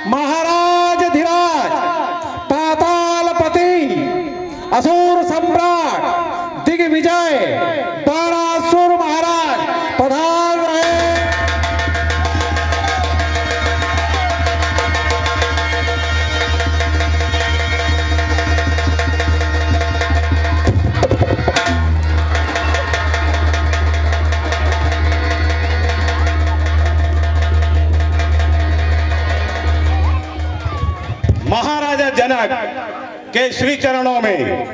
महाराज धीराज, पातालपति, असुर सम्राट, दिग्विजय, बाणासुर महाराज पधार रहे। महाराजा जनक के श्री चरणों में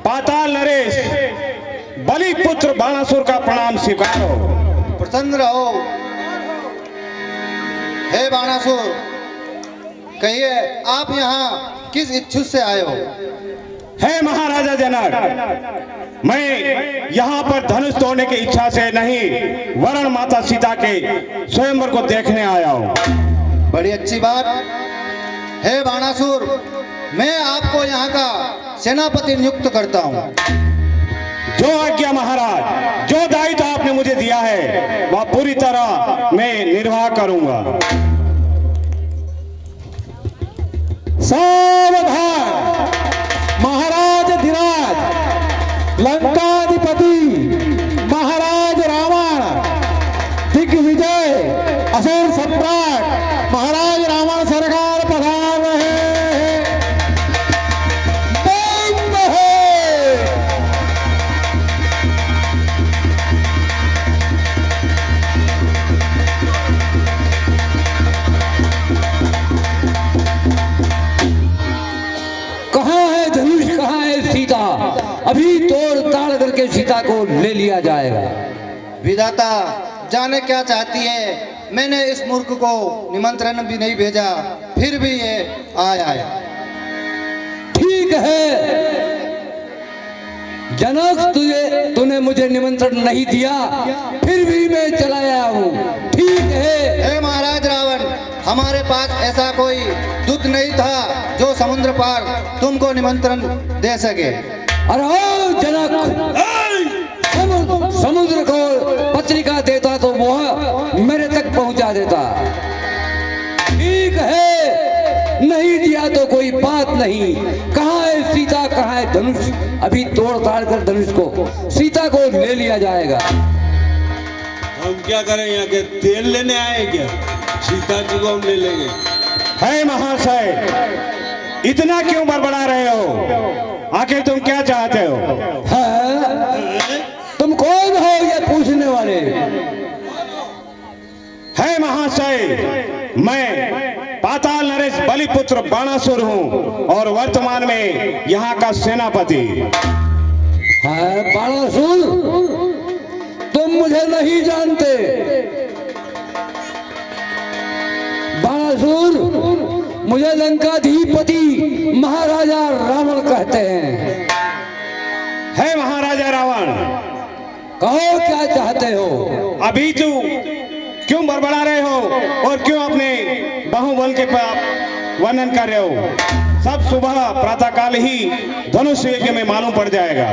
पाताल नरेश बलि पुत्र बाणासुर का प्रणाम स्वीकारो। प्रसन्न रहो। हे बाणासुर, कहिए आप यहाँ किस इच्छा से आए हो? हे महाराजा जनक, मैं यहाँ पर धनुष तोड़ने की इच्छा से नहीं, वरण माता सीता के स्वयंवर को देखने आया हूँ। बड़ी अच्छी बात। हे बाणासुर, मैं आपको यहाँ का सेनापति नियुक्त करता हूँ। जो आज्ञा महाराज, जो दायित्व आपने मुझे दिया है वह पूरी तरह मैं निर्वाह करूंगा। सावधान, महाराज धीराज, लंकाधिपति महाराज रावण, दिग्विजय, असुर सम्राट महाराज रावण सरकार पधार रहे हैं। बंद है। कहाँ है धनुष, कहाँ है सीता? अभी तोड़ ताड़ करके सीता को ले लिया जाएगा। विधाता जाने क्या चाहती है। मैंने इस मूर्ख को निमंत्रण भी नहीं भेजा, फिर भी ये आया है। ठीक है जनक, तूने मुझे निमंत्रण नहीं दिया, फिर भी मैं चला आया हूँ। ठीक है। हे महाराज रावण, हमारे पास ऐसा कोई दूत नहीं था जो समुद्र पार तुमको निमंत्रण दे सके। अरे ओ जनक, समुद्र को पत्रिका देता तो वह मेरे तक पहुंचा देता। ठीक है, नहीं दिया तो कोई बात नहीं। कहाँ है सीता, कहाँ है धनुष? अभी तोड़ ताड़ कर धनुष को, सीता को ले लिया जाएगा। हम क्या करें? यहाँ के तेल लेने आए क्या? सीता जी को हम ले लेंगे। हे महाशय, इतना क्यों बड़बड़ा रहे हो? आखिर तुम क्या चाहते हो? है? तुम कौन हो ये पूछने वाले? हे महाशय, मैं पाताल नरेश बलिपुत्र बाणासुर हूँ और वर्तमान में यहाँ का सेनापति। है बाणासुर, तुम मुझे नहीं जानते। बाणासुर, मुझे लंकाधिपति महाराजा रावण कहते हैं। हे महाराजा रावण, कहो क्या चाहते हो? अभी तू क्यों बड़बड़ा रहे हो और क्यों अपने बाहुबल के वर्णन कर रहे हो? सब सुबह प्रातःकाल ही धनुष यज्ञ में मालूम पड़ जाएगा।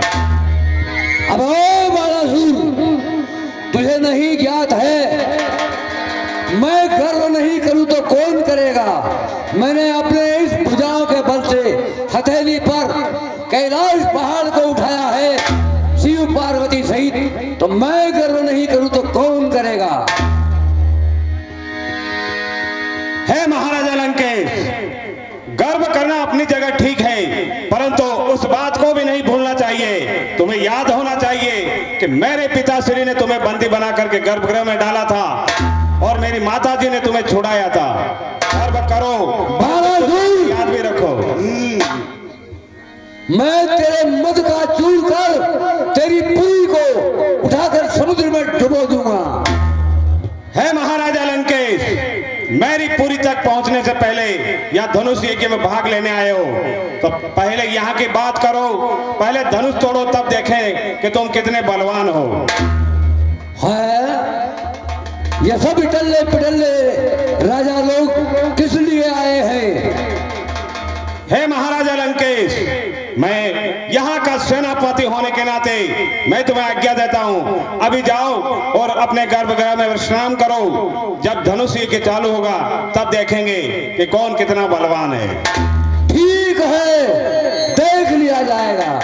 अब ओ बाणासुर, तुझे नहीं ज्ञात है, मैं गर्व नहीं करूं तो कौन करेगा? मैंने अपने इस भुजाओं के बल से हथेली पर कैलाश पहाड़ को उठाया है, शिव पार्वती सहित। तो मैं गर्व नहीं करूं तो कौन करेगा? हे महाराजा लंकेश, गर्व करना अपनी जगह ठीक है, परंतु उस बात को भी नहीं भूलना चाहिए। तुम्हें याद होना चाहिए कि मेरे पिताश्री ने तुम्हें बंदी बना करके गर्भगृह में डाला था और मेरी माताजी ने तुम्हें छुड़ाया था। गर्व करो, याद भी रखो। मैं तेरे मद का चूर कर तेरी पुरी को उठाकर समुद्र में डुबो दूंगा। है महाराजा लंकेश, मेरी पुरी तक पहुंचने से पहले या धनुष यज्ञ में भाग लेने आए हो तो पहले यहाँ की बात करो, पहले धनुष तोड़ो, तब देखें कि तुम कितने बलवान हो। है ये सब इटल्ले पिटल्ले राजा लोग किस लिए आए हैं? हे महाराजा लंकेश, मैं यहाँ का सेनापति होने होने के नाते मैं तुम्हें आज्ञा देता हूँ, अभी जाओ और अपने गर्भगृह में विश्राम करो। जब धनुष के चालू होगा तब देखेंगे कि कौन कितना बलवान है। ठीक है, देख लिया जाएगा।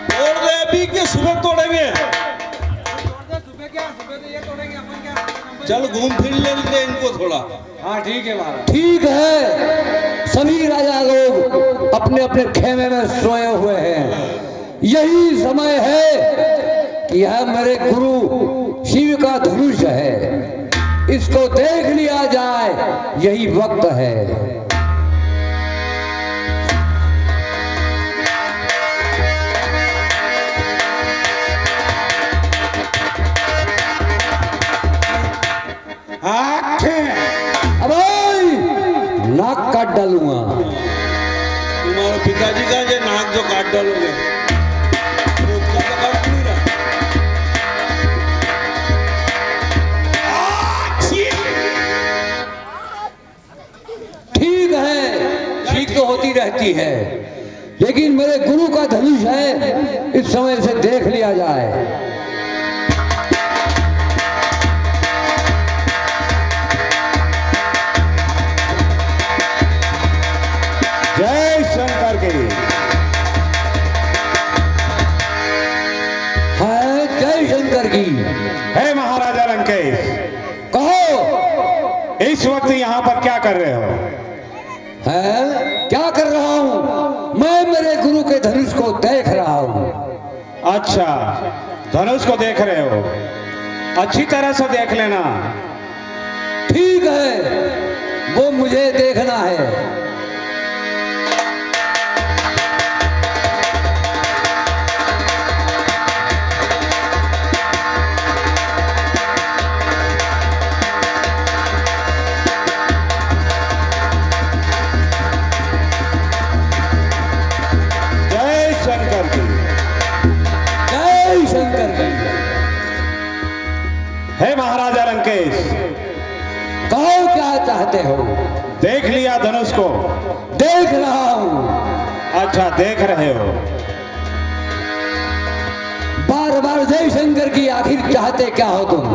तोड़ दे अभी के सुबह तोड़ेंगे। चल घूम फिर लेते इनको थोड़ा। हाँ ठीक है महाराज। ठीक है, सभी राजा लोग अपने अपने खेमे में सोए हुए हैं। यही समय है कि यह मेरे गुरु शिव का धनुष है, इसको देख लिया जाए, यही वक्त है। अब नाक काट डालूंगा। तुम्हारे पिताजी का ये नाक जो काट डालोगे तो उसका तो काट नहीं रहा। ठीक है, ठीक तो होती रहती है, लेकिन मेरे गुरु का धनुष है, इस समय से देख लिया जाए। जय शंकर की। है जय शंकर की। हे महाराजा लंकेश, कहो इस वक्त यहाँ पर क्या कर रहे हो? है क्या कर रहा हूँ? मैं मेरे गुरु के धनुष को देख रहा हूँ। अच्छा, धनुष को देख रहे हो, अच्छी तरह से देख लेना। ठीक है, वो मुझे देखना है। जय शंकर की। जय शंकर की। हे महाराजा लंकेश, कहो क्या चाहते हो? देख लिया धनुष को? देख रहा हूँ। अच्छा, देख रहे हो। बार बार जय शंकर की आखिर चाहते क्या हो तुम?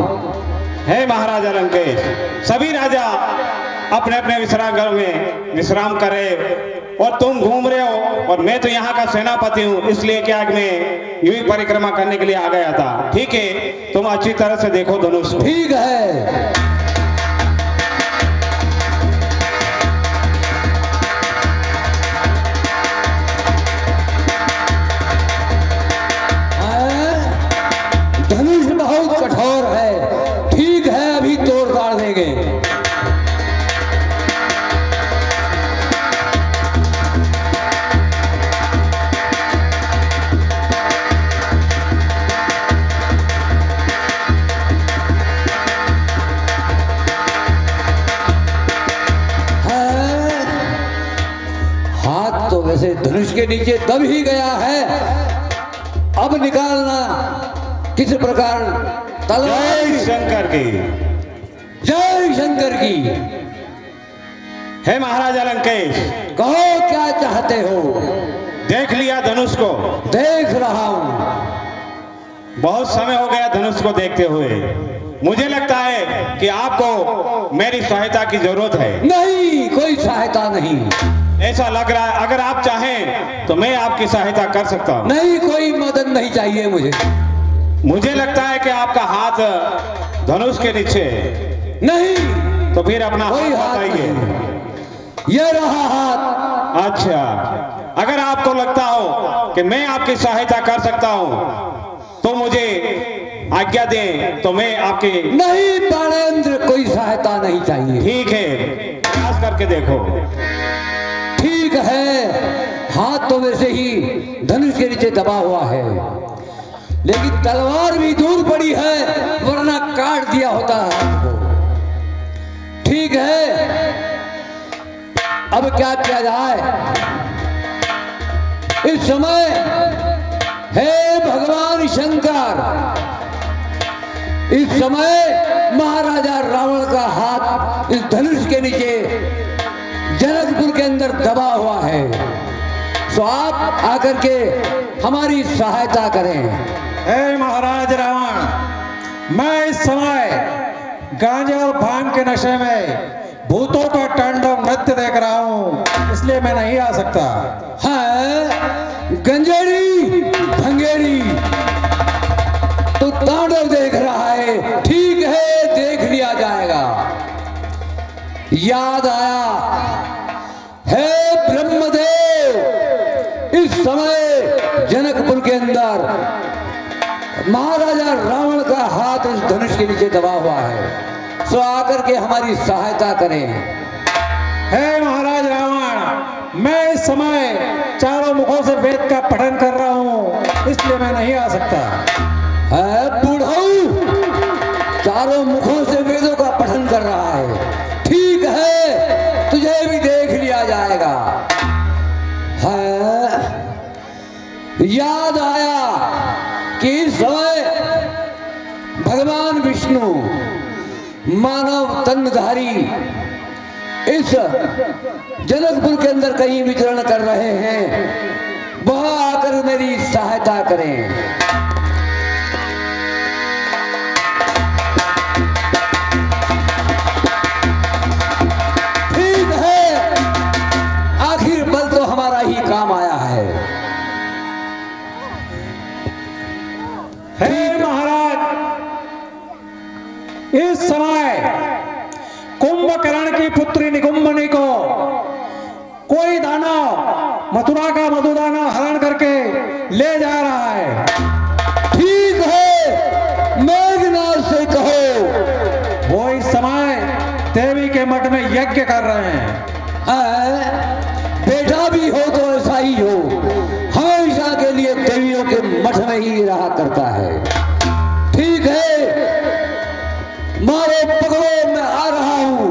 हे महाराजा लंकेश, सभी राजा अपने अपने विश्राम घर में विश्राम करे और तुम घूम रहे हो, और मैं तो यहाँ का सेनापति हूँ, इसलिए क्या मैं यूं ही परिक्रमा करने के लिए आ गया था। ठीक है, तुम अच्छी तरह से देखो धनुष को। ठीक है। धनुष बहुत कठोर है। ठीक है, अभी तोड़ ताड़ देंगे। हाथ तो वैसे धनुष के नीचे दब ही गया है, अब निकालना किस प्रकार? तलवार। जय शंकर की। जय शंकर की। हे महाराजा लंकेश, कहो क्या चाहते हो? देख लिया धनुष को? देख रहा हूं। बहुत समय हो गया धनुष को देखते हुए। मुझे लगता है कि आपको मेरी सहायता की जरूरत है। नहीं, कोई सहायता नहीं। ऐसा लग रहा है, अगर आप चाहें तो मैं आपकी सहायता कर सकता हूँ। नहीं, कोई मदद नहीं चाहिए मुझे। मुझे लगता है कि आपका हाथ धनुष के नीचे है। नहीं, तो फिर अपना कोई हाथ हाथ बताइए। नहीं। ये रहा हाथ। अच्छा, अगर आपको लगता हो कि मैं आपकी सहायता कर सकता हूँ तो मुझे आज्ञा दें, तो मैं आपकी। नहीं प्राणेंद्र, कोई सहायता नहीं चाहिए। ठीक है, प्रयास करके देखो। ठीक है, हाथ तो वैसे ही धनुष के नीचे दबा हुआ है, लेकिन तलवार भी दूर पड़ी है, वरना काट दिया होता हाथ को। ठीक है, अब क्या किया जाए? इस समय हे भगवान शंकर, इस समय महाराजा रावण का हाथ इस धनुष के नीचे जनकपुर के अंदर दबा हुआ है। सो आप आकर के हमारी सहायता करें। हे महाराज रावण, मैं इस समय गांजे और भांग के नशे में भूतों का तांडव नृत्य देख रहा हूँ, इसलिए मैं नहीं आ सकता। है गंजेड़ी भंगेड़ी तो तांडव देख रहा है, ठीक है, देख लिया जाएगा। याद आया है ब्रह्मदेव, इस समय जनकपुर के अंदर महाराजा रावण का हाथ इस धनुष के नीचे दबा हुआ है। सो आकर के हमारी सहायता करें। हे महाराज रावण, मैं इस समय चारों मुखों से वेद का पठन कर रहा हूँ, इसलिए मैं नहीं आ सकता। है बूढ़ऊ, चारों मुखों से वेदों का पठन कर रहा है, ठीक है, तुझे भी देख लिया जाएगा। है याद आया कि इस समय भगवान विष्णु मानव तनधारी इस जनकपुर के अंदर कहीं विचरण कर रहे हैं, वह आकर मेरी सहायता करें। ठीक है, आखिर बल तो हमारा ही काम आया है। हे महाराज, इस समय कुंभकर्ण की पुत्री निकुंभनी को कोई दानव मथुरा का मधुदाना हरण करके ले जा रहा है। ठीक है, मेघनाथ से कहो वो इस समय देवी के मठ में यज्ञ कर रहे हैं। बेटा भी हो तो ऐसा ही हो, हमेशा के लिए देवियों के मठ में ही रहा करता है। ठीक है, मारो पकड़ो, मैं आ रहा हूं।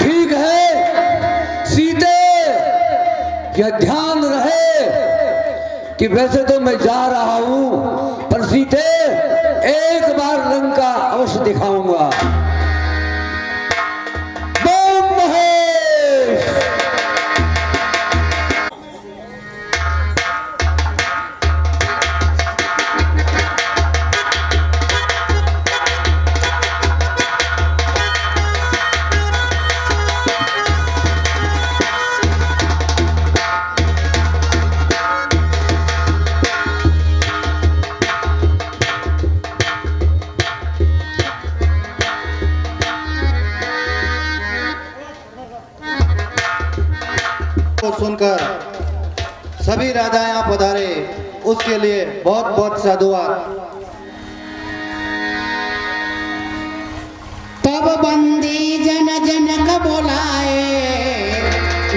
ठीक है सीते, यह ध्यान रहे कि वैसे तो मैं जा रहा हूं, पर सीते एक बार लंका अवश्य दिखाऊंगा। बम महेश। को सुनकर सभी राजा यहाँ पधारे, उसके लिए बहुत बहुत साधुवाद। तब बंदी जन जनक बोलाए,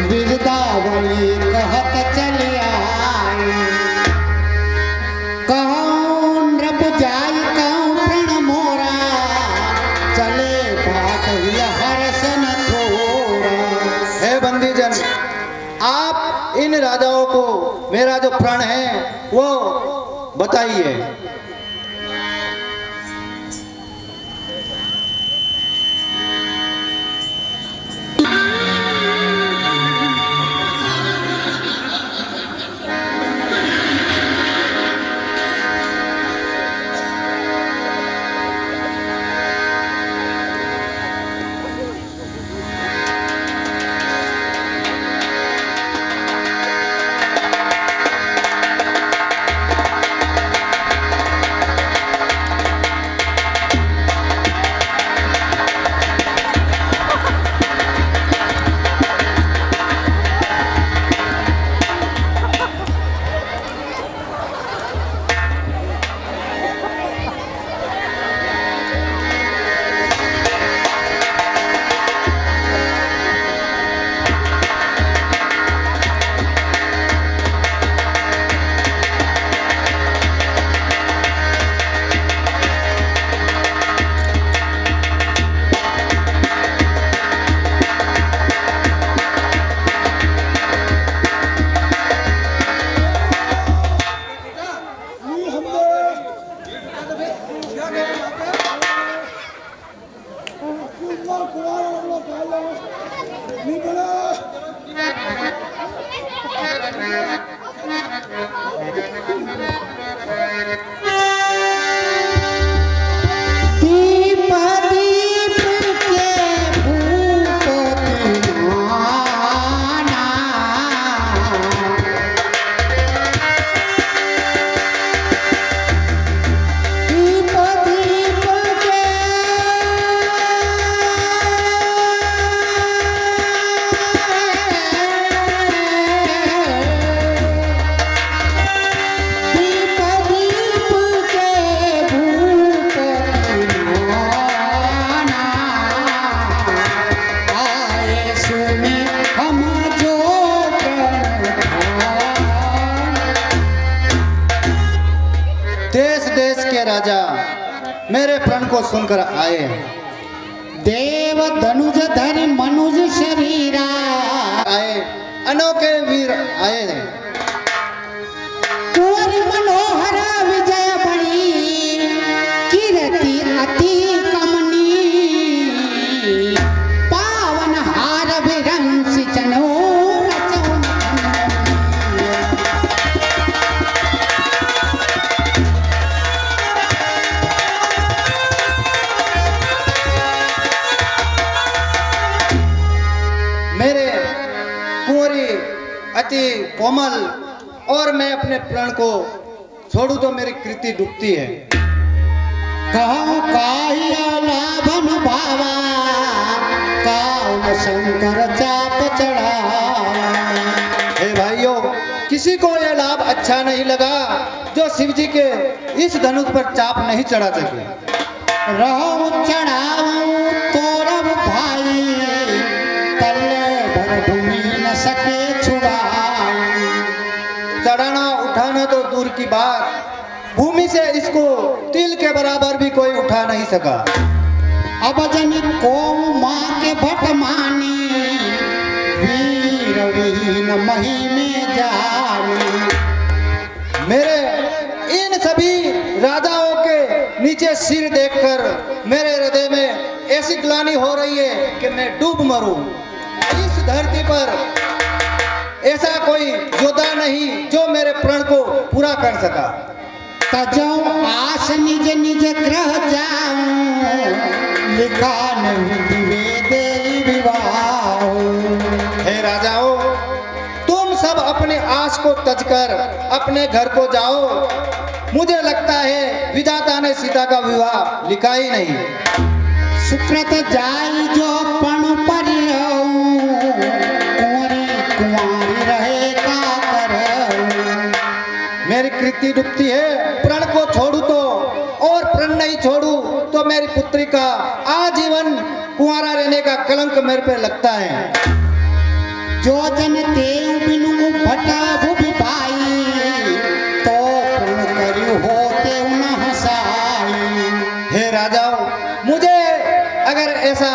बिरदावली कहत चले आए। कहूँ नृप जाय कहूँ प्रण मोरा, चले बात हर्षन थोड़ा। हे बंदीजन, आप इन राजाओं को मेरा जो प्रण है वो बताइए। दीप दीप के भूप दीवाना। दीप दीप के दीप दीप के भूप दीवाना। आए सुने हम जो देश देश के राजा मेरे प्रण को सुनकर आए हैं। देव धनुज धरि मनुज शरीरा। आए अनोखे वीर आए हैं। कुंवर मनोहर विजय बड़ी कीर्ति अति कमनी। पावन हार विरंस चनो रचौन। मेरे कुंवरी अति कोमल और मैं अपने प्राण को छोड़ू तो मेरी कृति डूबती है। कहूँ काहिया लाभन भावा काउन शंकर चाप चढ़ा। हे भाइयों, किसी को यह लाभ अच्छा नहीं लगा जो शिव जी के इस धनुष पर चाप नहीं चढ़ा सके। रहूं चढ़ाऊं तोरब भाई तल्ले भर भूमि न सके छुड़ाई। चढ़ाना उठाना तो दूर की बात, भूमि से इसको तिल के बराबर भी कोई उठा नहीं सका। अब जनी को माँ के भट मानी वीर वीन मही में जानी। मेरे इन सभी राजाओं के नीचे सिर देखकर मेरे हृदय में ऐसी ग्लानि हो रही है कि मैं डूब मरूं। इस धरती पर ऐसा कोई योद्धा नहीं जो मेरे प्रण को पूरा कर सका। तजऊं आस निज निज ग्रह जाऊं लिखा नहीं विवेदे विवाह। हे राजाओं, तुम सब अपने आस को तजकर अपने घर को जाओ। मुझे लगता है विधाता ने सीता का विवाह लिखा ही नहीं। सुकृत जाई जो पण परिहूं कुंवरी कुंवारी रहे का करऊं। मेरी कृति डूबती है, प्रण को छोड़ू तो और प्रण नहीं छोड़ू तो मेरी पुत्री का आजीवन कुंवारा रहने का कलंक मेरे पे लगता है। जो जन तेऊ बिनु भटा भुभि पाई तो प्रण करियो होते न हसाई। हे राजाओं, मुझे अगर ऐसा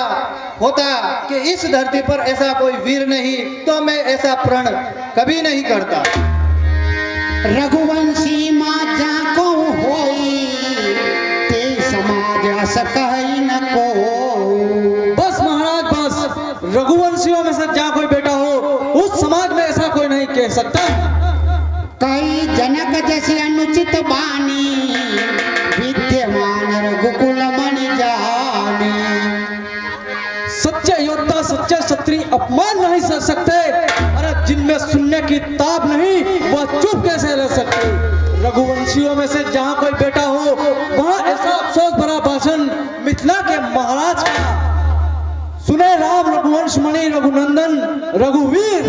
होता कि इस धरती पर ऐसा कोई वीर नहीं तो मैं ऐसा प्रण कभी नहीं करता। रघुवंशी माँ जाको होई ते समाज अस कहि न को। बस महाराज बस, रघुवंशियों में से जहाँ कोई बेटा हो उस समाज में ऐसा कोई नहीं कह सकता। कई जनक जैसे अनुचित बानी विद्यमान रघुकुल मणि जानी। सच्चे योद्धा सच्चे क्षत्रिय अपमान नहीं सह सकते। अरे जिनमें सुनने की ताब नहीं वह चुप कैसे रह सकते। रघुवंशियों में से जहाँ कोई बेटा हो वहाँ ऐसा अफसोस भरा भाषण मिथिला के महाराज का सुने। राम रघुवंश मणि रघुनंदन रघुवीर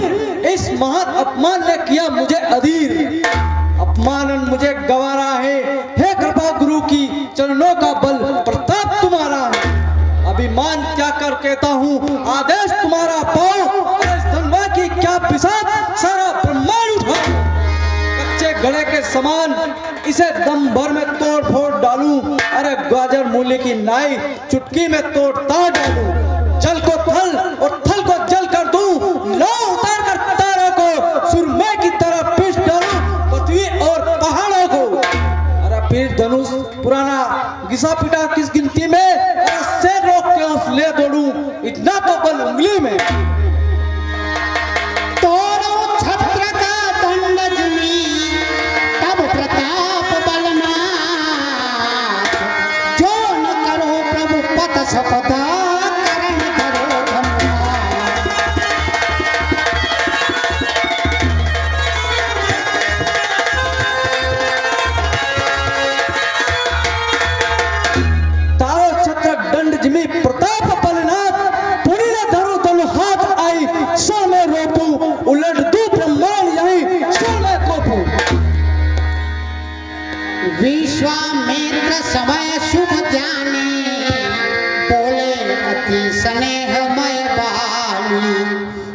इस महान अपमान ने किया मुझे अधीर। अपमानन मुझे गवारा है, हे कृपा गुरु की चरणों का बल प्रताप तुम्हारा है। अभिमान क्या कर कहता हूँ आदेश तुम्हारा पाओ। इस धनवा की क्या पिसाद सारा ब्रह्मांड उठाओ। कच्चे गड़े के समान इसे दम भर में तोड़ फोड़ डालूं। अरे गाजर मूली की नाई चुटकी में तोड़ ताड़ डालूं। जल को थल और थल को जल कर दूं। लो उतार कर तारों को सुरमे की तरह पीट डालूं पृथ्वी और पहाड़ों को। अरे फिर धनुष पुराना घिसा पिटा किस गिनती में से रोक के उस ले दौड़ूं इतना तो बल उंगली में। तोरो छत्र का दंड जमी तब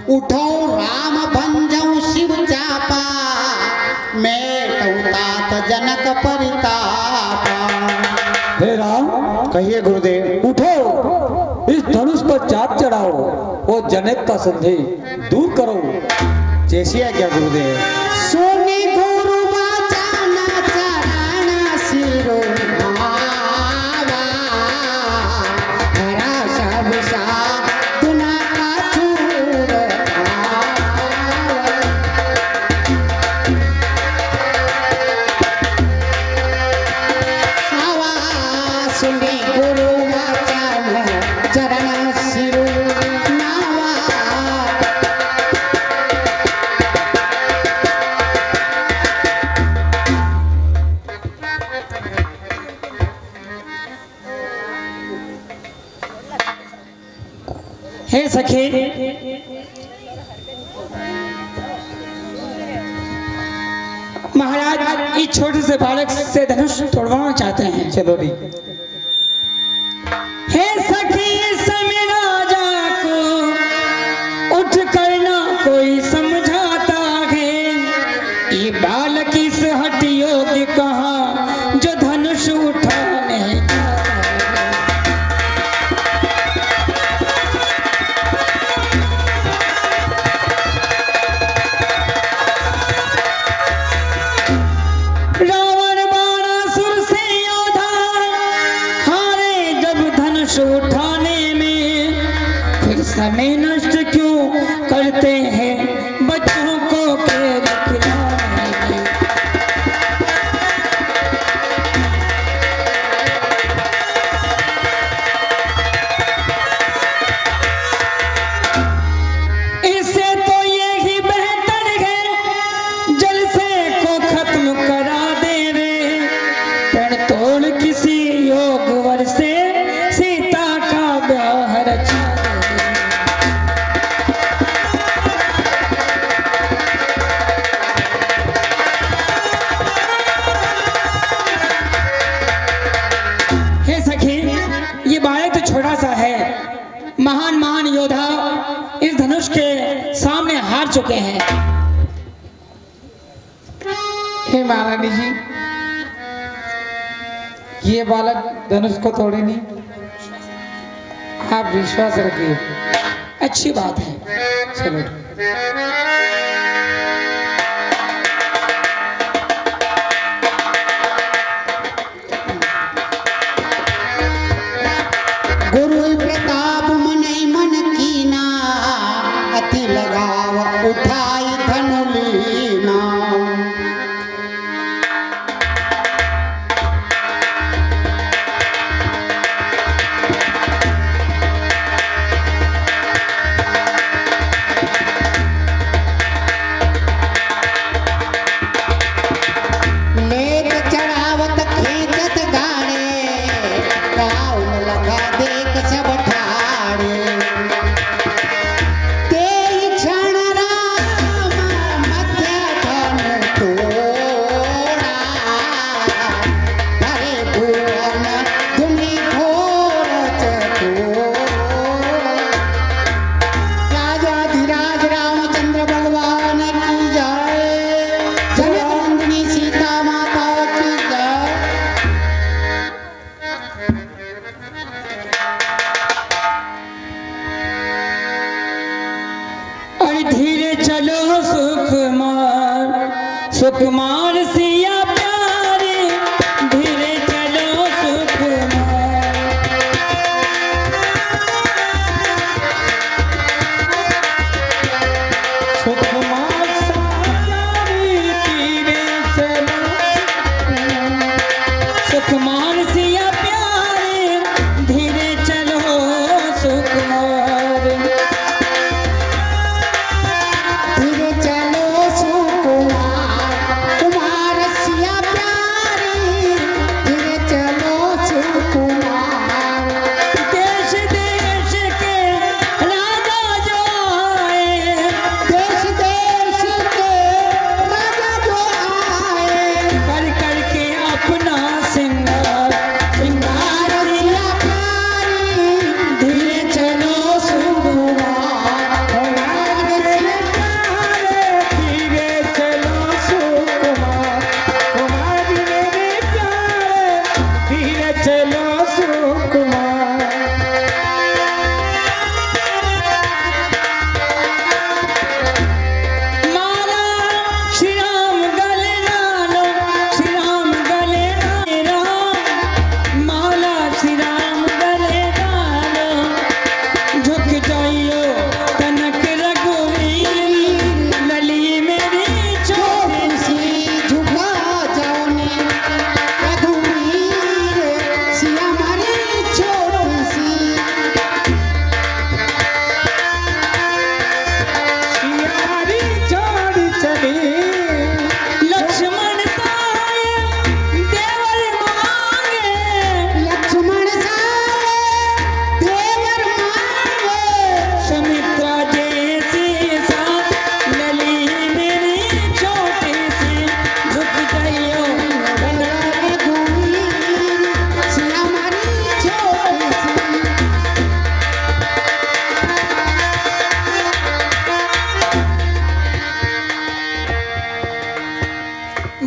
उठो राम भंजऊ शिव चापा, मैं तात जनक परितापा। हे राम, कहिए गुरुदेव। उठो, इस धनुष पर चाप चढ़ाओ और जनक का संदेह दूर करो। जैसी आज्ञा गुरुदेव। सोनी गुरु बचाना चरण सिरो भावा, हरा सब साधुना का चूर आवा। सुनी गुरु बचाना चरण सिरो नावा। हे सखी, महाराज इस छोटे से बालक से धनुष तोड़वाना चाहते हैं। चलो ठीक। हे सखी, इस समय राजा को उठ कर ना कोई समझाता है, ये बालक इस हठ योग्य कहाँ जो धनुष उठाने जाता है। रावण बाणासुर से योद्धा हारे जब धनुष उठाने में, फिर समय नष्ट क्यों करते हैं बच्चों को खेल खिलाने में। इससे तो यही बेहतर है जलसे को खत्म करा देवे, पण तोड़ किसी योग वर से सीता का ब्याह रचा देवे। हे सखी, ये बालक तो छोटा सा है, महान महान योद्धा इस धनुष के सामने हार चुके हैं। हे महारानी जी, ये बालक धनुष को तोड़े नहीं, आप विश्वास रखिए। अच्छी बात है। चलो। गुरु प्रताप मन मन कीना, अति लगाव उठाई धनु लीना। लेत चढ़ावत खींचत गाड़े, गाँव में लगा देख सब ठाड़े। तेई क्षण राम मध्य धनु तोड़ा, हरे भुवन धुनि घोर चकोरा। राजाधिराज रामचंद्र भगवान की जय, जनकनंदिनी सीता माता की जय। अरे धीरे चलो सुकुमार, सुकुमार सिया प्यारे, धीरे चलो सुकुमार। सुकुमार सारी तीरे चलो, सुकुमार सिया प्यारे, धीरे चलो सुकुमार। धीरे चलो सुकुमार, कुमार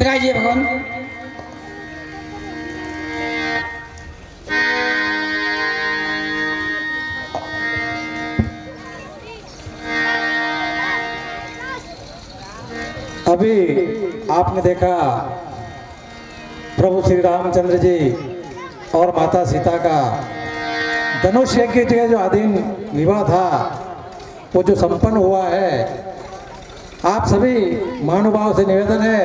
गाइए भगवान। अभी आपने देखा प्रभु श्री रामचंद्र जी और माता सीता का धनुष यज्ञ के जो आधीन विवाह था वो जो संपन्न हुआ है। आप सभी महानुभाव से निवेदन है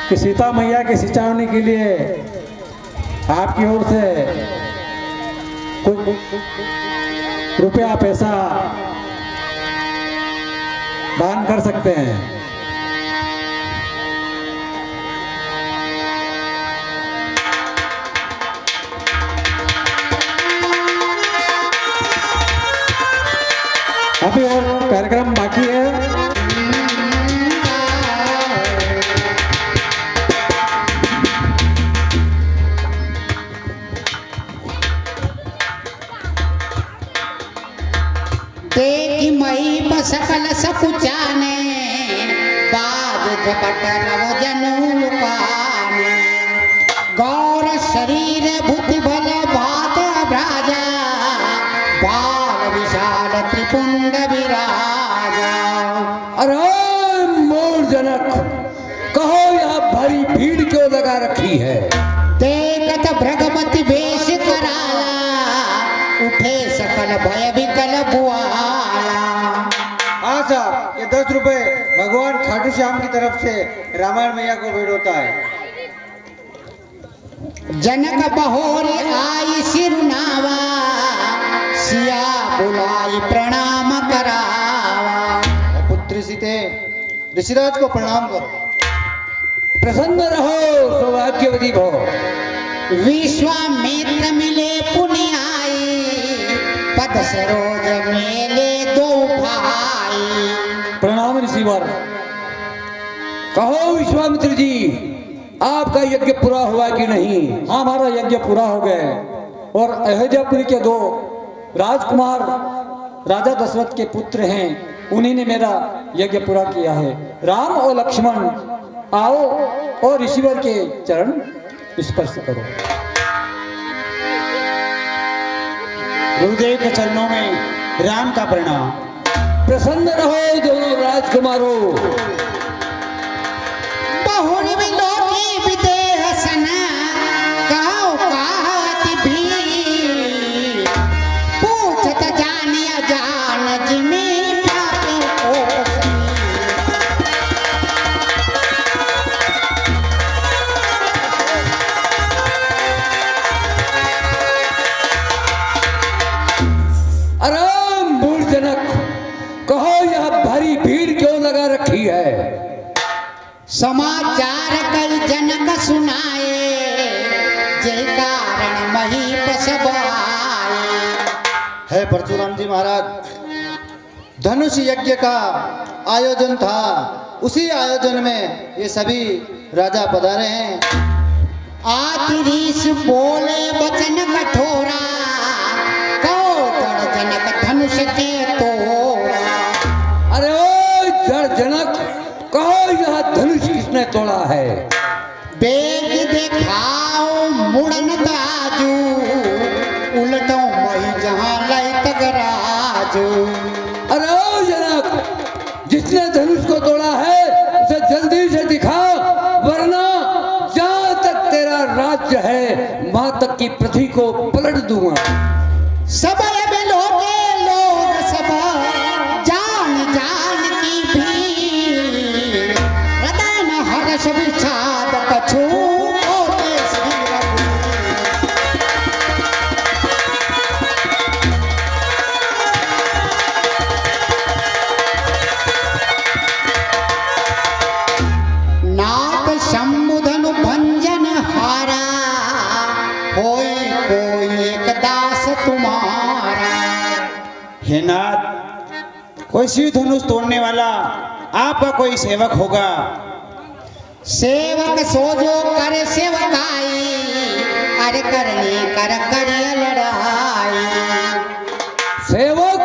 कि सीता मैया की सिंचावनी के लिए आपकी ओर से कुछ रुपया पैसा दान कर सकते हैं। अभी और कार्यक्रम बाकी है। देखी मई सकल सकुचाने बाज झपट नव जनु लुकाने गौर शरीर भूति भल भात भ्राजा बाल विशाल त्रिपुंड विराजा। अरे मोर जनक, कहो यह भारी भीड़ क्यों लगा रखी है? देखत भ्रगवती वेश कराला उठे सकल भय विकल बुआला। हाँ साहब, ये 10 रुपए भगवान खाटू श्याम की तरफ से रामायण मैया को भेंट होता है। जनक बहोरी आई सिरनावा सिया बुलाई प्रणाम करावा। पुत्री सीते ऋषिराज को प्रणाम करो। प्रसन्न रहो, सौभाग्यवती भव। विश्वामित्र मिले पुण्य आई पद सरोज मेले दो भाई। प्रणाम ऋषिवर। कहो विश्वामित्र जी, आपका यज्ञ पूरा हुआ कि नहीं? हाँ, हमारा यज्ञ पूरा हो गया है और अयोध्यापुरी के 2 राजकुमार राजा दशरथ के पुत्र हैं, उन्हीं ने मेरा यज्ञ पूरा किया है। राम और लक्ष्मण आओ और ऋषिवर के चरण स्पर्श करो। गुरुदेव के चरणों में राम का प्रणाम। प्रसन्न रहो दोनों राजकुमारों। बहुरी विलोकी विदेह सना कहो कहत भी पूछत जानिया जान जिमी ठाकुर को। अरे मूल जनक, कहो यह भारी भीड़ क्यों लगा रखी है? समाचार कई जनक सुनाए जय कारण महीप सब आए। है परशुराम जी महाराज, धनुष यज्ञ का आयोजन था, उसी आयोजन में ये सभी राजा पधारे हैं। आतिरीस बोले वचन कठोरा कहो जड़ जनक धनुष के तोड़ा। अरे ओ जड़ जनक, कहो यह धनुष किसने तोड़ा है? बेग दिखाओ मुड़न ताजू उलटो मही जहां लय तगराजू। अरे ओ जनक, जिसने धनुष को तोड़ा है उसे जल्दी से दिखा, वरना जहां तक तेरा राज्य है वहां तक की पृथ्वी को पलट दूंगा। सब लोग सब जान जान की भीड़ हृदय न हर्ष विषाद कछु होते श्री रघुवीर। नाथ शंभुधनु भंजन हारा होई कोई एक दास तुम्हारा। हे नाथ, कोई शिव धनुष तोड़ने वाला आपका कोई सेवक होगा। सेवक सोजो करे सेवकाई अरे करने कर करिय लड़ाई। सेवक?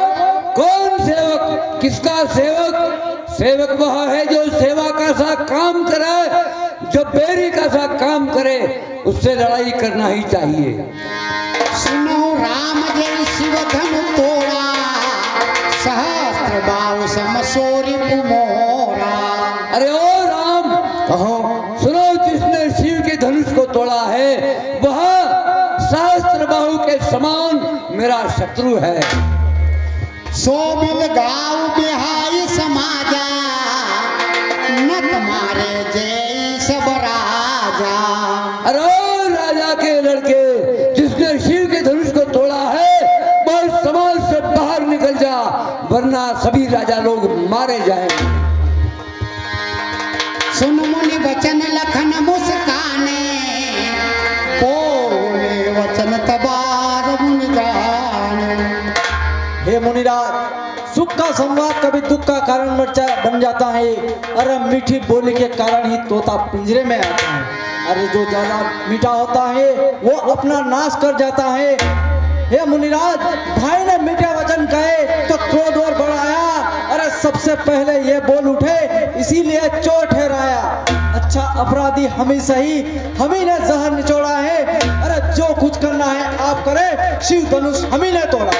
कौन सेवक? किसका सेवक? सेवक वह है जो सेवा का सा काम करे, जो बेरी का सा काम करे, उससे लड़ाई करना ही चाहिए। सुनो राम जय शिव धनु तोड़ा, सहस्त्र बाहु सम सोरी मोरा। अरे ओ राम, कहो। सुनो, जिसने शिव के धनुष को तोड़ा है वह सहस्त्र बाहु के समान मेरा शत्रु है। सो बिल गाँव बिहाई समाजा, न तुम्हारे जय सब राजा। अरे ओ राजा के लड़के, जिसने शिव के धनुष को तोड़ा है वह समाज से बाहर निकल जा, वरना सभी राजा लोग मारे जाएंगे। सुन मुनि वचन लखन मुस्काने, बोले वचन तबार मुनि जाने। हे मुनिराज, सुख का संवाद कभी दुख का कारण बन जाता है। अरे मीठी बोली के कारण ही तोता पिंजरे में आता है। अरे जो ज्यादा मीठा होता है वो अपना नाश कर जाता है। हे मुनिराज, भाई ने मीठे वचन कहे तो क्रोध और बढ़ाया। अरे सबसे पहले ये बोल उठे, इसीलिए चोर ठहराया। अच्छा अपराधी हम ही सही, हम ही ने जहर निचोड़ा है। अरे जो कुछ करना है आप करें, शिव धनुष हम ही ने तोड़ा।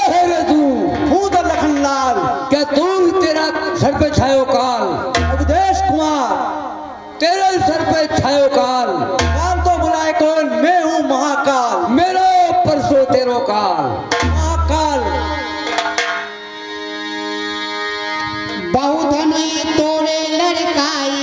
है रे तू? हूँ तो लखनलाल। क्या तू, तेरा सर पे छायो काल? अवधेश कुमार। तेरे सर पे छायो काल? काल तो बुलाए कौन, मैं हूँ महाकाल। मेरा परसों तेरो काल। महाकाल। बहुधन तोड़े लड़काई,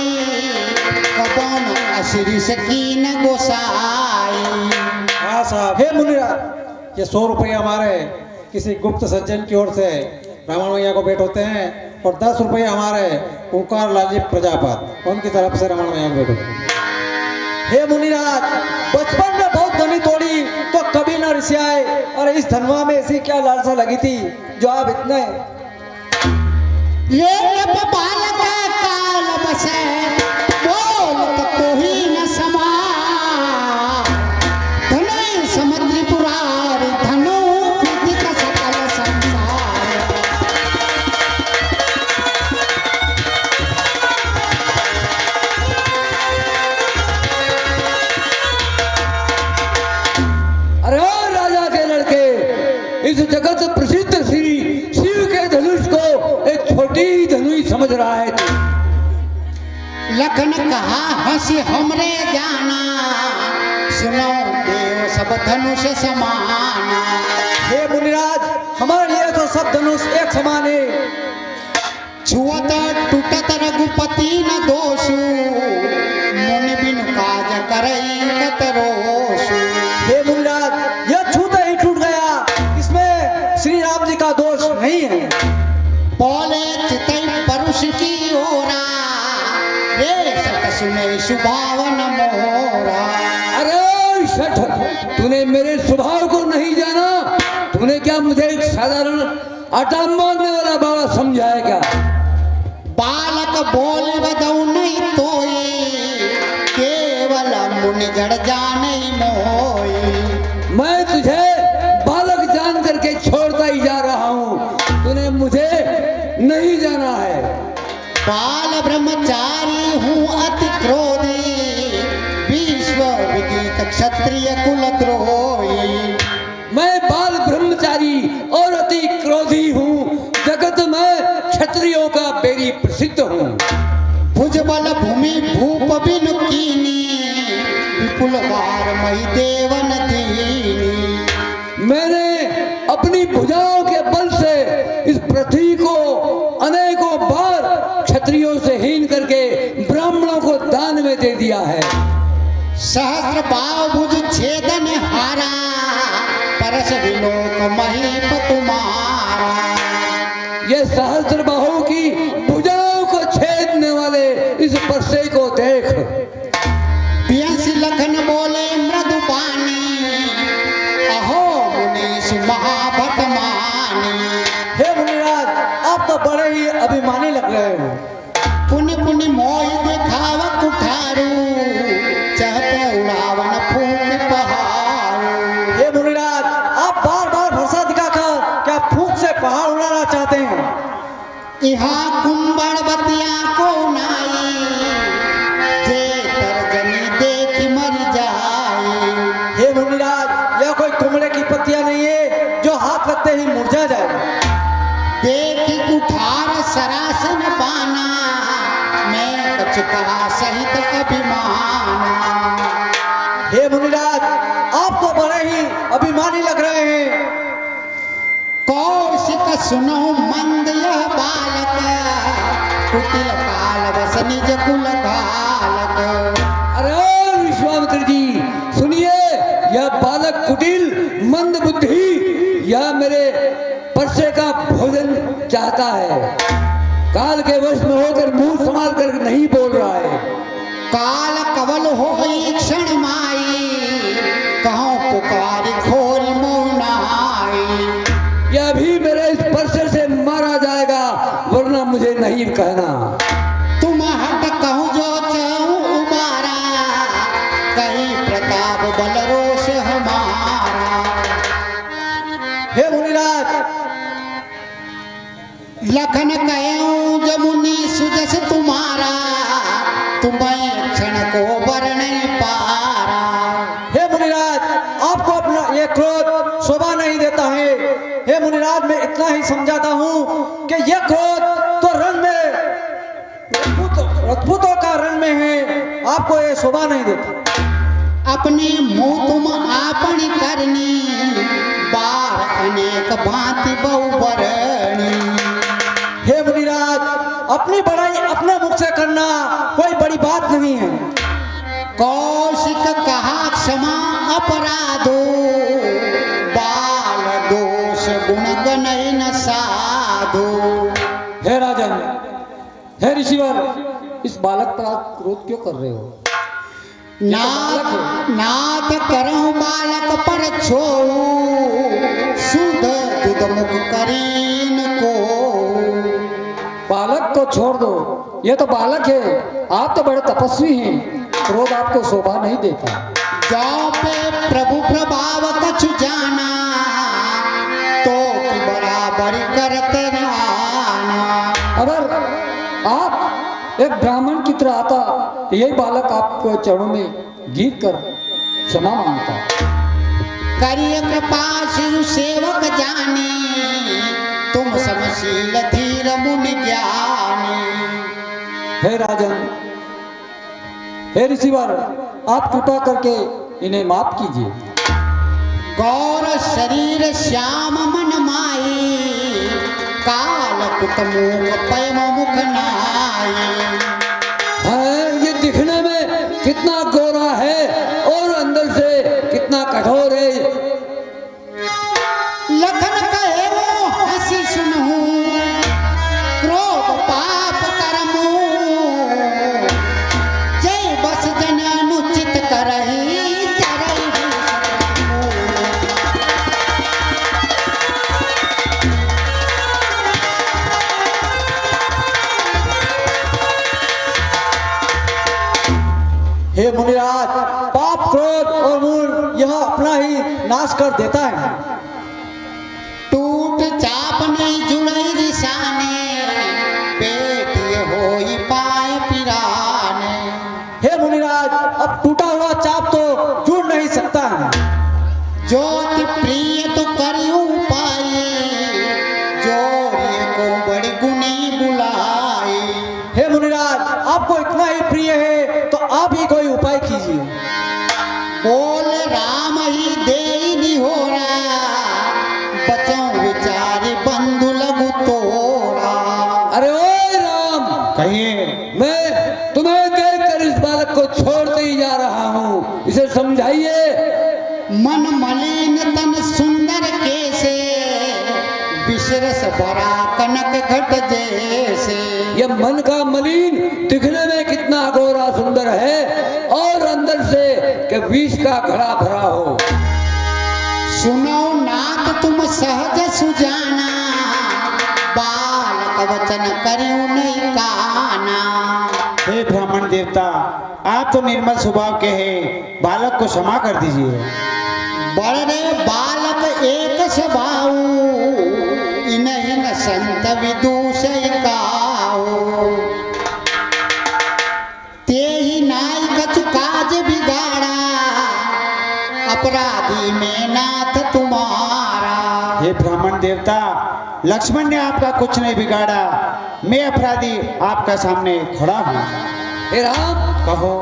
कबन अश्री सकीन गोसाई। हाँ साहब। हे मुनिराज, ये 100 रुपये हमारे किसी गुप्त सज्जन की ओर से रावण मैया को भेंट होते हैं, और 10 रुपये हमारे ओंकार लालजी प्रजापत, उनकी तरफ से रावण मैया को भेंट होते हैं। हे मुनिराज, बचपन में बहुत धनी तोड़ी तो कभी न रिसियाए, और इस धनवा में ऐसी क्या लालसा लगी थी जो आप इतने। ये लब बालक काल बसे, बोल तो ही न समा। धनु समुद्री पुरारी, धनु कृति का सकल संसार। अरे ओ राजा के लड़के, इस जगत प्रसिद्ध श्री शिव के धनुष को एक छोटी धनुष समझ रहा है तू। लखन कहा हंसी हमरे जाना, सुनो देव सब धनुष समाना। हे मुनिराज, हमारे लिए तो सब धनुष एक समान है। छुअत टूटत रघुपति न दोषु, मुनि बिनु काज करई कत रोषु। हे मुनिराज, यह छूते ही टूट गया, इसमें श्री राम जी का दोष नहीं है। बोले चितई परुष की ओरा, रे सत सुने सुभावन मोरा। अरे शठ, तूने मेरे स्वभाव को नहीं जाना? तूने क्या मुझे एक साधारण आटा मारने वाला बाबा समझा है क्या? बालक बोल बदऊ नहीं तोई, केवल मुनि जड़ जाने मोई। मैं तुझे बालक जान करके छोड़ता ही जा रहा हूँ, तूने मुझे नहीं जाना है। बाल ब्रह्मचारी हूँ अति क्रोधी, विश्व विदित क्षत्रिय कुलद्रोही। मैं बाल ब्रह्मचारी और अति क्रोधी हूँ, जगत में क्षत्रियों का बेरी प्रसिद्ध हूँ। भुजबल भूमि भूप बिनु कीनी, विपुल वार मही देवन दीनी। मैंने अपनी भुजाओं के बल से इस पृथ्वी को अनेकों बार क्षत्रियों से हीन करके ब्राह्मणों को दान में दे दिया है। सहस्र बाव भुज छेदन हारा, परस विलोक महीप तुम्हारा। ये सहस्त्र बाहु की भुजाओं को छेदने वाले इस परसे को देख। पियंस लखन बोले मृदु पानी, अहो मुनीश महाभट मानी। हे मुनिराज, आप तो बड़े ही अभिमानी लग रहे हो। पुनि पुनि मोहि दिखाव कुठारू, चहत उड़ावन फूक पहाड़। हे मुनिराज, आप बार बार भरोसा दिखाकर क्या फूंक से पहाड़ उड़ाना चाहते हैं? यहाँ कुंबड़बतिया को नाई जे तर्जनी देखी मर जाए। हे मुनिराज, यह कोई कुमड़े की पत्तियां नहीं है जो हाथ लगते ही मुरझा जाए। देखी कुठार सरासन पाना, मैं कछ कहा सहित अभिमाना। हे मुनिराज, आप तो बड़े ही अभिमानी लग रहे हैं। कौशिक सुनो मंद यह बालक, कुटिल काल बस निज कुल घालक। अरे विश्वामित्र जी सुनिए, यह बालक कुटिल मंद बुद्धि यह मेरे परसे का भोजन चाहता है। काल के वश में होकर मुंह संभाल कर नहीं बोल रहा है। काल कवल हो क्षण माई, कहो पुकारी खोरी मोहनाई। यह भी मेरे इस परसे से मारा जाएगा, वरना मुझे नहीं कहना। तुम हट कहूँ जो चाहूँ उबारा, कहीं प्रताप बल रोष हमारा। हे मुनिराज, लखन कहूँ जमुनी सुजस तुम्हारा, तुम्हें क्षण को वर्ण पारा। हे मुनिराज, आपको अपना ये क्रोध शोभा नहीं देता है। हे मुनिराज, मैं इतना ही समझाता हूँ कि यह क्रोध तो रण में रजपूतों का रण में है, आपको ये शोभा नहीं देता। अपने मुँह तुम आपन करनी, बार अनेक भांति बहुवरणी। हे मुनिराज, अपनी बड़ाई अपने मुख से करना कोई बड़ी बात नहीं है। कौशिक कहा क्षमा अपराधो, बाल दोष गुण गनई न साधो। हे राजन, हे ऋषिवर, इस बालक पर आप क्रोध क्यों कर रहे हो? नाथ नाथ करहु बालक पर छो, शुद्ध दुध मुख करीन को। बालक को छोड़ दो, ये तो बालक है, आप तो बड़े तपस्वी हैं, क्रोध आपको शोभा नहीं देता। जाओ पे प्रभु प्रभाव कछु जाना, तो की बराबरी करते आना। अगर आप एक ब्राह्मण की तरह आता तो यही बालक आपको चरणों में गिर कर क्षमा मांगता। करिय कृपा शिव सेवक जानी, तुम समशील धीर मुनि ज्ञानी। हे राजन, हे ऋषिवर, आप कृपा करके इन्हें माफ कीजिए। गौर शरीर श्याम मन माई, काल कुत मुख पयम मुख नाई। ये दिखने में कितना गोरा है और अंदर से कितना कठोर है। लखन कहे वो हंसी सुनहु, क्रोध पाप करमु। जय बस जन अनुचित करही, चरई भी हे मुनिराज, पाप क्रोध और मूल यह अपना ही नाश कर देता है। टूट चाप नहीं जुड़ई रिसाने, पेट होई पाए पिराने। हे मुनिराज, अब टूटा हुआ चाप तो जुड़ नहीं सकता है। ज्योति प्रिय तो करियो पाई, जोरिय को बड़ी गुनी बुलाई। हे मुनिराज, आपको इतना ही प्रिय है तो आप ही कोई उपाय कीजिए। बोल राम ही दे नहीं हो रहा, बचों विचारी बंधु लघु तोरा। अरे ओ राम, कहिए। मैं तुम्हें देखकर इस बालक को छोड़ते ही जा रहा हूँ, इसे समझाइए। मन मलिन तन सुंदर कैसे, विशरस भरा कनक घट जैसे। यह मन का मलिन दिखने में कितना गोरा सुंदर है और अंदर से कि विष का घड़ा भरा हो। सुनो नाथ तुम सहज सुजाना, बालक वचन करियो नहीं काना। हे ब्राह्मण देवता, आप तो निर्मल स्वभाव के हैं, बालक को क्षमा कर दीजिए। बड़े बालक एक स्वभाव, इन्हीं न संत विदूषय का। अपराधी में नाथ तुम्हारा। हे ब्राह्मण देवता, लक्ष्मण ने आपका कुछ नहीं बिगाड़ा, मैं अपराधी आपका सामने खड़ा हूँ। हे राम, कहो।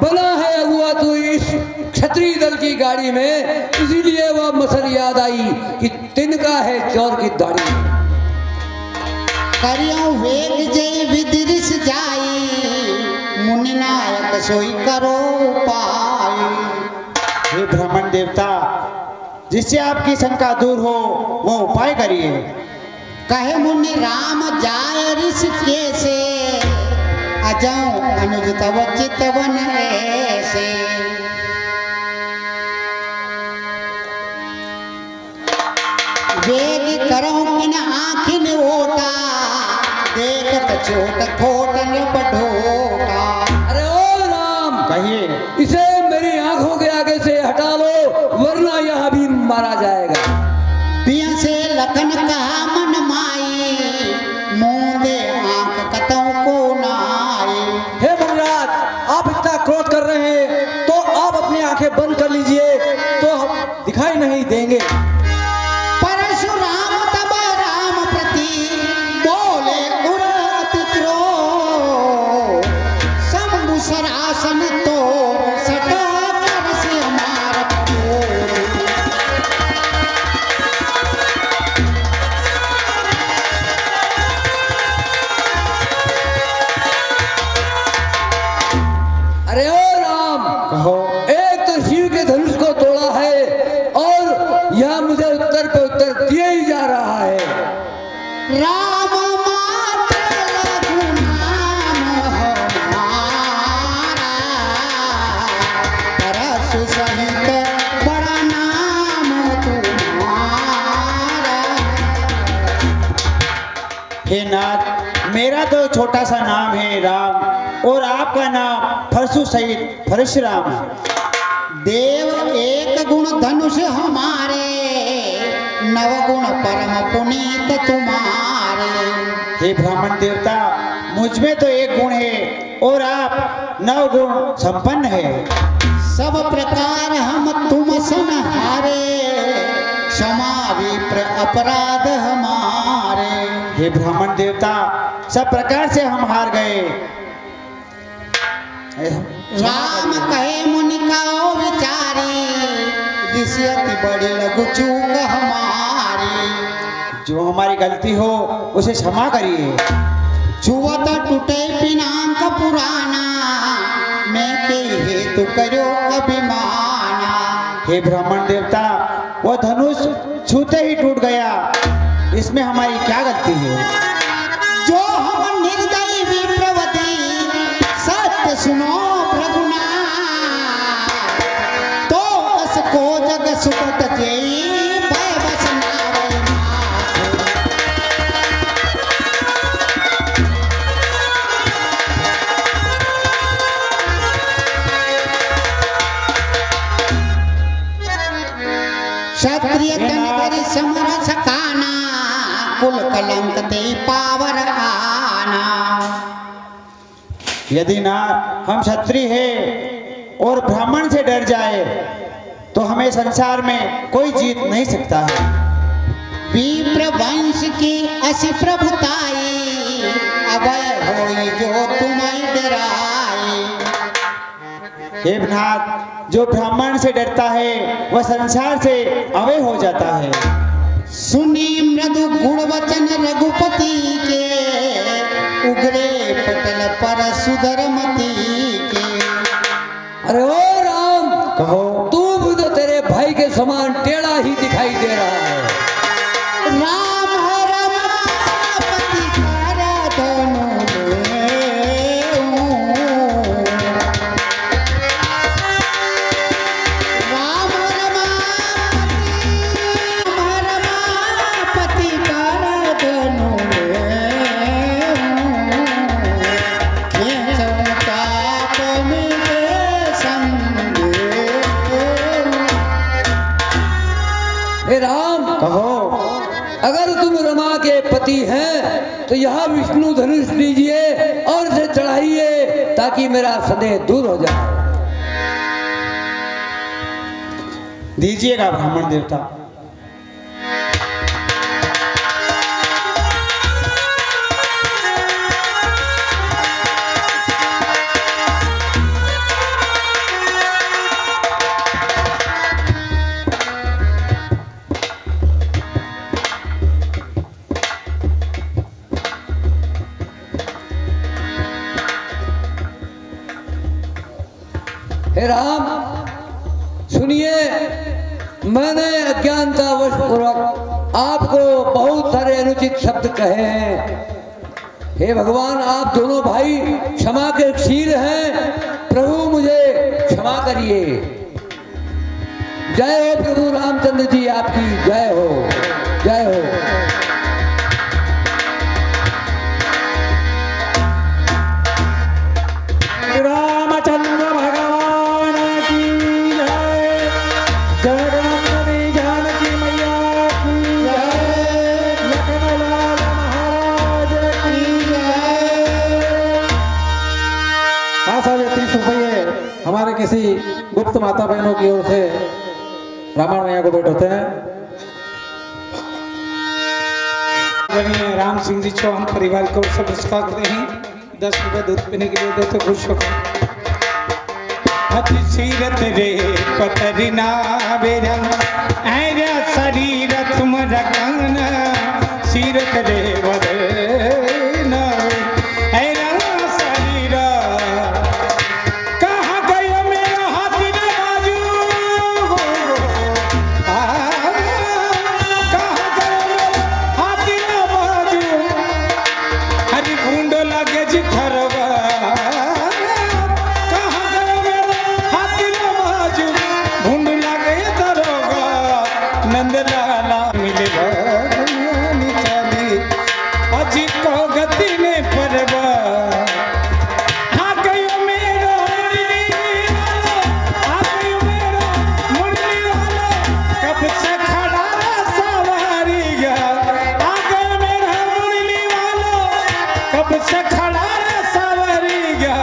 बना है अगुआ तू इस क्षत्रिय दल की गाड़ी में, इसीलिए वह मसल याद आई कि तिनका है चोर की दाढ़ी। करियो वेग जय विदिरिस जाई, मुनि नायक सोई करो उपाय। हे ब्राह्मण देवता, जिससे आपकी शंका दूर हो वो उपाय करिए। कहे मुनि राम जाय ऋषिकेशे, अजाऊं अनुज तव चितवन ऐसे। वेग करो किन आँखिन ओटा, देखत चोट खोट न बढ़ोटा। अरे ओ राम, कहिए। इसे मेरी आंखों के आगे से हटा लो, वरना यहाँ भी मारा जाएगा। पिया से लखन कहा मन माई, मूंदे आंख कतों को नाई। हे मुनिराज, आप इतना क्रोध कर रहे हैं तो आप अपनी आंखें बंद कर लीजिए, तो हम दिखाई नहीं देंगे। परशुराम तब राम प्रति बोले उरत क्रोध, शंभु सरासन तो सटा कर से हमार क्रोध। अरे ओ राम, कहो। एक तो शिव के धनुष को तोड़ा है और यह मुझे उत्तर पे उत्तर दिए ही जा रहा है। राम मात्र लघु नाम हमारा, परशु सहित बड़ा नाम तुम्हारा। हे नाथ, मेरा तो छोटा सा नाम है राम, और आपका नाम परशु सहित परशुराम। देव एक गुण धनुष हमारे, नव गुण परम पुनीत तुम्हारे। हे ब्राह्मण देवता, मुझ में तो एक गुण है और आप 9 गुण संपन्न है। सब प्रकार हम तुम सन हारे, क्षमा विप्र अपराध हमारे। हे ब्राह्मण देवता, सब प्रकार से हम हार गए। राम कहे मुनि का विचारी, ऋषि अति बड़ी लघु चूक हमारी। जो हमारी गलती हो उसे क्षमा करिए। छुअत टूटे पिनाक पुराना, मैं के हेतु करो अभिमाना। हे ब्राह्मण देवता, वो धनुष छूते ही टूट गया, इसमें हमारी क्या गलती है? जो हम निर्दयी विप्रवती, सत्य सुनो प्रगुना, तो अस को जग सुकट जेई, भय बस नावै नाथ। क्षत्रिय तन करी समरस खाना, कुल कलंक ते पावर आना। यदि ना हम क्षत्रिय है और ब्राह्मण से डर जाए तो हमें संसार में कोई जीत नहीं सकता है। विप्र वंश की असी प्रभुताई, अभय होई जो तुम्हें डराई। हे नाथ, जो ब्राह्मण से डरता है वह संसार से अवय हो जाता है। सुनी मृदु गुण वचन रघुपति के, उगरे पटल पर सुधरमती के। अरे ओ राम, कहो। तू भी तो तेरे भाई के समान टेढ़ा ही दिखाई दे रहा है। राम रमापति कर धनु लेऊं। राम रमापति कर धनु लेऊं। खेचऊं ताप मिले संगे। हे राम, कहो। अगर तुम रमा के पति हैं तो यह विष्णु धनुष लीजिए और इसे चढ़ाइए, ताकि मेरा संदेह दूर हो जाए। दीजिएगा ब्राह्मण देवता। हे राम, सुनिए, मैंने अज्ञानतावश पूर्वक आपको बहुत सारे अनुचित शब्द कहे हैं। हे भगवान, आप दोनों भाई क्षमा के शील हैं, प्रभु मुझे क्षमा करिए। जय हो प्रभु रामचंद्र जी, आपकी जय हो, जय हो। रामचंद्र भगवान की जय, जगन्नाथ जानकी मैया की जय, लखनलाल महाराज की जय। हाँ साहब, ये 30 रुपये हमारे किसी गुप्त माता बहनों की ओर से रामायण मैया को भेंट होते हैं। राम सिंह जी चौहान परिवार को सब पुरस्कार करते हैं। 10 रुपये दूध पीने के लिए देते, खुश होकर। अति सीरत रे पतरी ना बेरा ऐरा शरीर तुम रखन सीरत रे वदना ऐरा शरीर। कहाँ गया मेरा हाथी ना बाजू, कहाँ गया मेरा हाथी ना बाजू, हरी बूंद लगे जी खरवा। कहाँ गया मेरा हाथी ना बाजू, बूंद लगे दरोगा, नंद लाला मिलेगा निचाली, अजी को गति ने परवा। आ गयो मेरा मुरली वाला, आ गयो मेरा मुरली वाला, कब से खड़ा रे सवारिया। आ गयो मेरा मुरली वाला, कब से खड़ा रे सवारिया।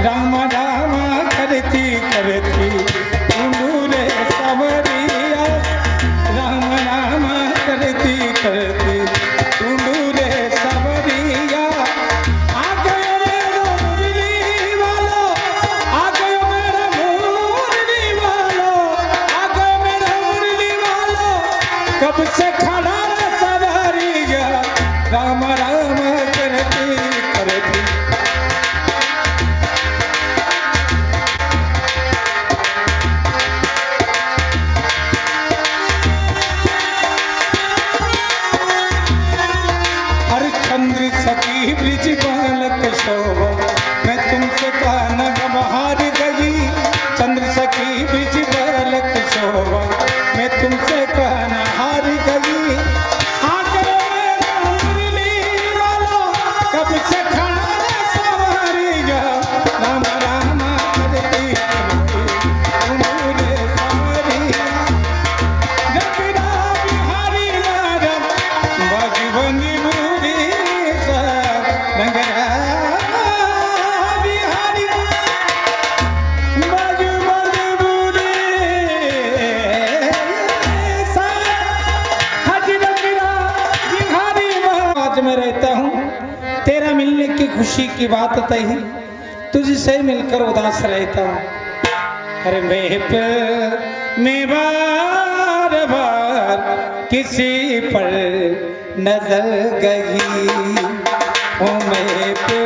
राम राम करती करती ढूंढूरे सवरिया, राम राम करती करती ढूंढूरे सवरिया। आ गयो मेरा मुरली वाला, आ गयो मेरा मुरली वाला, आ गयो मेरा मुरली वाला, कब से खड़ा रे सवारिया। राम राम करती करती हरिश्चंद्र सखी ब्रिज बालक शोभा, मैं तुमसे कहना बहार गई। चंद्र सखी ब्रिज बालक शोभा, मैं तुमसे कहना हार गई। आ गयो मेरा मुरली वाला, कब से खड़ा रे सवारिया। राम राम करती करती ढूंढूरे सवारिया। रघुरा बिहारी नारद बाजूबंदी बूढ़ी सा, रंगरा बिहारी बाजूबंदी बूढ़ी सा, हज रंगरा बिहारी। आज मैं रहता हूँ, तेरा मिलने की खुशी की बात तही, तुझसे मिलकर उदास रहता हूँ। अरे मैं बार बार किसी पर नजर गई, ओ मैं पे